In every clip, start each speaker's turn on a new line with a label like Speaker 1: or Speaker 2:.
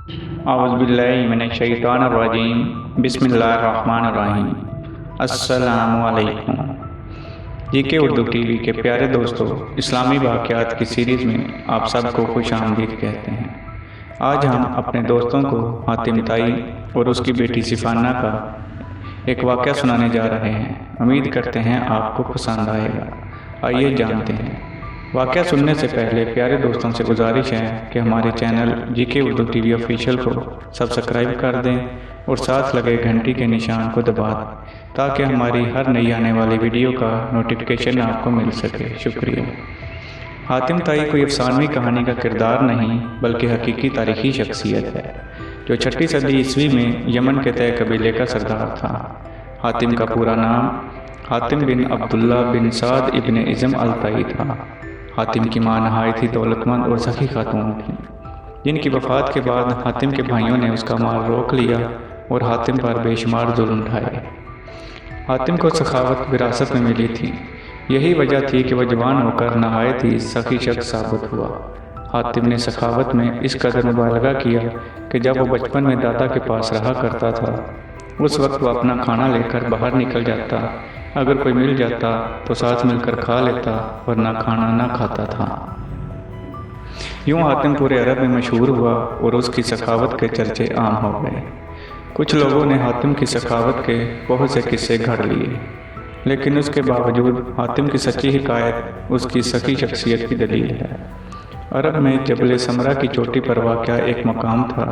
Speaker 1: اعوذ باللہ من الشیطان الرجیم بسم اللہ الرحمن الرحیم۔ السلام علیکم۔ جی کے اردو ٹی وی کے پیارے دوستو، اسلامی واقعات کی سیریز میں آپ سب کو خوش آمدید کہتے ہیں۔ آج ہم اپنے دوستوں کو حاتم طائی اور اس کی بیٹی صفانہ کا ایک واقعہ سنانے جا رہے ہیں۔ امید کرتے ہیں آپ کو پسند آئے گا۔ آئیے جانتے ہیں۔ واقعہ سننے سے پہلے پیارے دوستوں سے گزارش ہے کہ ہمارے چینل جی کے اردو ٹی وی آفیشیل کو سبسکرائب کر دیں اور ساتھ لگے گھنٹی کے نشان کو دبا دیں تاکہ ہماری ہر نئی آنے والی ویڈیو کا نوٹیفیکیشن آپ کو مل سکے۔ شکریہ۔ حاتم طائی کوئی افسانوی کہانی کا کردار نہیں بلکہ حقیقی تاریخی شخصیت ہے جو 6 صدی عیسوی میں یمن کے طے قبیلے کا سردار تھا۔ حاتم کا پورا نام حاتم بن عبداللہ بن سعد ابن عزم الطائی تھا۔ حاتم کی ماں نہایت ہی دولت مند اور سخی خاتون تھی، جن کی وفات کے بعد حاتم کے بھائیوں نے اس کا مال روک لیا اور حاتم پر بے شمار ظلم ڈھائے۔ حاتم کو سخاوت وراثت میں ملی تھی، یہی وجہ تھی کہ وہ جوان ہو کر نہایت ہی سخی شخص ثابت ہوا۔ حاتم نے سخاوت میں اس قدر مبالغہ کیا کہ جب وہ بچپن میں دادا کے پاس رہا کرتا تھا، اس وقت وہ اپنا کھانا لے کر باہر نکل جاتا، اگر کوئی مل جاتا تو ساتھ مل کر کھا لیتا ورنہ کھانا نہ کھاتا تھا۔ یوں حاتم پورے عرب میں مشہور ہوا اور اس کی سخاوت کے چرچے عام ہو گئے۔ کچھ لوگوں نے حاتم کی سخاوت کے بہت سے قصے گھڑ لیے، لیکن اس کے باوجود حاتم کی سچی حکایت اس کی سخی شخصیت کی دلیل ہے۔ عرب میں جبل سمرہ کی چوٹی پر واقع ایک مقام تھا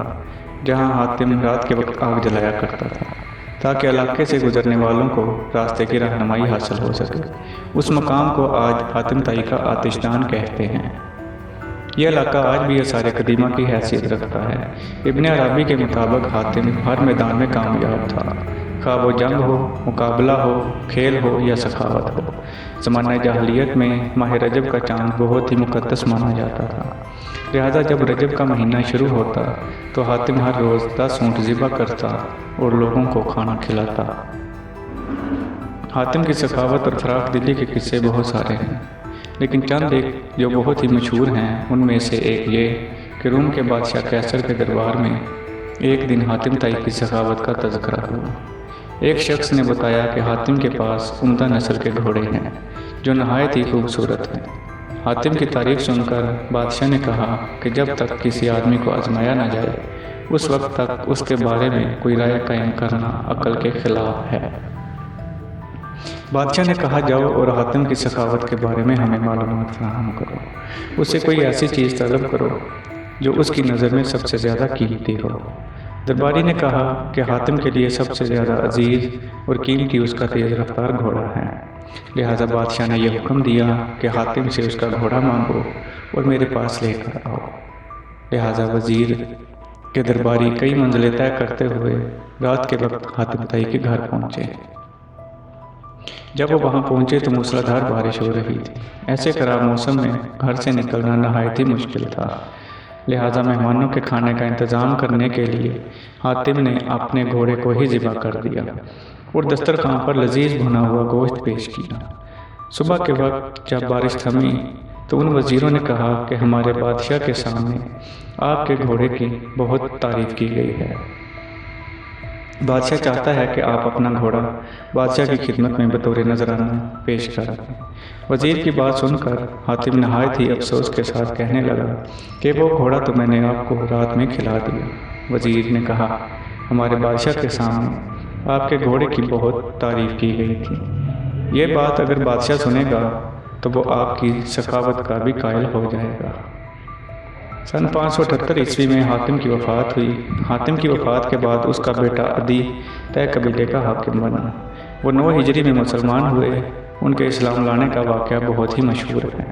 Speaker 1: جہاں حاتم رات کے وقت آگ جلایا کرتا تھا تاکہ علاقے سے گزرنے والوں کو راستے کی رہنمائی حاصل ہو سکے۔ اس مقام کو آج حاتم طائی کا آتش دان کہتے ہیں۔ یہ علاقہ آج بھی آثار قدیمہ کی حیثیت رکھتا ہے۔ ابن عربی کے مطابق حاتم ہر میدان میں کامیاب تھا، خواہ وہ جنگ ہو، مقابلہ ہو، کھیل ہو یا سخاوت ہو۔ زمانہ جاہلیت میں ماہ رجب کا چاند بہت ہی مقدس مانا جاتا تھا، لہذا جب رجب کا مہینہ شروع ہوتا تو حاتم ہر روز 10 اونٹ ذبح کرتا اور لوگوں کو کھانا کھلاتا۔ حاتم کی سخاوت اور فراخ دلی کے قصے بہت سارے ہیں، لیکن چند ایک جو بہت ہی مشہور ہیں ان میں سے ایک یہ کہ روم کے بادشاہ قیصر کے دربار میں ایک دن حاتم طائی کی سخاوت کا تذکرہ ہوا۔ ایک شخص نے بتایا کہ حاتم کے پاس عمدہ نسل کے گھوڑے ہیں جو نہایت ہی خوبصورت ہیں۔ حاتم کی تعریف سن کر بادشاہ نے کہا کہ جب تک کسی آدمی کو آزمایا نہ جائے اس وقت تک اس کے بارے میں کوئی رائے قائم کرنا عقل کے خلاف ہے۔ بادشاہ نے کہا جاؤ اور حاتم کی سخاوت کے بارے میں ہمیں معلومات فراہم کرو، اس سے کوئی ایسی چیز طلب کرو جو اس کی نظر میں سب سے زیادہ قیمتی ہو۔ درباری نے کہا کہ حاتم کے لیے سب سے زیادہ عزیز اور قیمتی اس کا تیز رفتار گھوڑا ہے، لہذا بادشاہ نے یہ حکم دیا کہ حاتم سے اس کا گھوڑا مانگو اور میرے پاس لے کر آؤ۔ لہذا وزیر کے درباری کئی منزلیں طے کرتے ہوئے رات کے وقت حاتم طائی کے گھر پہنچے۔ جب وہ وہاں پہنچے تو موسلادھار بارش ہو رہی تھی۔ ایسے خراب موسم میں گھر سے نکلنا نہایت ہی مشکل تھا، لہذا مہمانوں کے کھانے کا انتظام کرنے کے لیے حاتم نے اپنے گھوڑے کو ہی ذبح کر دیا اور دسترخوان پر لذیذ بھنا ہوا گوشت پیش کیا۔ صبح کے وقت جب بارش تھمی تو ان وزیروں نے کہا کہ ہمارے بادشاہ کے سامنے آپ کے گھوڑے کی بہت تعریف کی گئی ہے۔ بادشاہ چاہتا ہے کہ آپ اپنا گھوڑا بادشاہ کی خدمت میں بطور نذرانہ پیش کریں۔ وزیر کی بات سن کر حاتم نہایت ہی افسوس کے ساتھ کہنے لگا کہ وہ گھوڑا تو میں نے آپ کو رات میں کھلا دیا۔ وزیر نے کہا ہمارے بادشاہ کے سامنے آپ کے گھوڑے کی بہت تعریف کی گئی تھی، یہ بات اگر بادشاہ سنے گا تو وہ آپ کی سخاوت کا بھی قائل ہو جائے گا۔ سن 578 عیسوی میں حاتم کی وفات ہوئی۔ حاتم کی وفات کے بعد اس کا بیٹا عدی طے قبیلے کا حاکم بنا۔ وہ 9 ہجری میں مسلمان ہوئے۔ ان کے اسلام لانے کا واقعہ بہت ہی مشہور ہے۔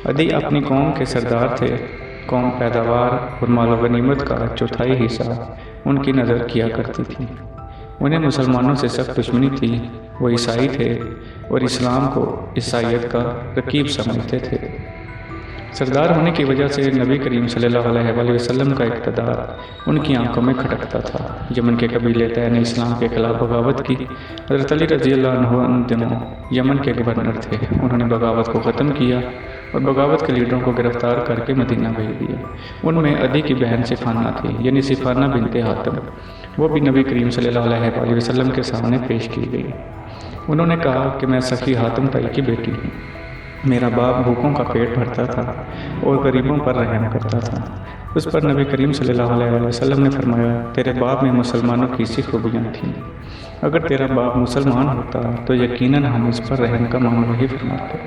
Speaker 1: عدی اپنی قوم کے سردار تھے۔ قوم پیداوار اور مال و غنیمت کا 1/4 حصہ ان کی نظر کیا کرتی تھی۔ انہیں مسلمانوں سے سخت دشمنی تھی۔ وہ عیسائی تھے اور اسلام کو عیسائیت کا رقیب سمجھتے تھے۔ سردار ہونے کی وجہ سے نبی کریم صلی اللہ علیہ وسلم کا اقتدار ان کی آنکھوں میں کھٹکتا تھا۔ یمن کے قبیلے طے نے اسلام کے خلاف بغاوت کی۔ حضرت علی رضی اللہ عنہ ان دنوں یمن کے گورنر تھے۔ انہوں نے بغاوت کو ختم کیا اور بغاوت کے لیڈروں کو گرفتار کر کے مدینہ بھیج دیا۔ ان میں عدی کی بہن صفانہ تھی، یعنی صفانہ بنت حاتم، وہ بھی نبی کریم صلی اللہ علیہ وسلم کے سامنے پیش کی گئی۔ انہوں نے کہا کہ میں سخی حاتم تائی کی بیٹی ہوں، میرا باپ بھوکوں کا پیٹ بھرتا تھا اور غریبوں پر رحم کرتا تھا۔ اس پر نبی کریم صلی اللہ علیہ وسلم نے فرمایا، تیرے باپ میں مسلمانوں کی سی خوبیاں تھیں، اگر تیرا باپ مسلمان ہوتا تو یقیناً ہم اس پر رحم کا معاملہ ہی فرماتے۔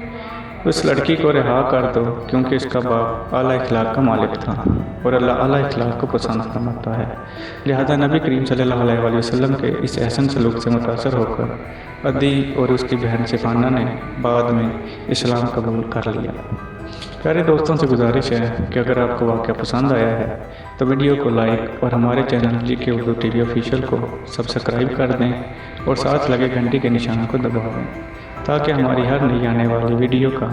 Speaker 1: اس لڑکی کو رہا کر دو کیونکہ اس کا باپ اعلیٰ اخلاق کا مالک تھا اور اللہ اعلیٰ اخلاق کو پسند فرماتا ہے۔ لہذا نبی کریم صلی اللہ علیہ وسلم کے اس احسن سلوک سے متاثر ہو کر عدی اور اس کی بہن صفانہ نے بعد میں اسلام قبول کر لیا۔ پیارے دوستوں سے گزارش ہے کہ اگر آپ کو واقعہ پسند آیا ہے تو ویڈیو کو لائک اور ہمارے چینل جی کے اردو ٹی وی آفیشیل کو سبسکرائب کر دیں اور ساتھ لگے گھنٹی کے نشان کو دبا دیں تاکہ ہماری ہر نئی آنے والی ویڈیو کا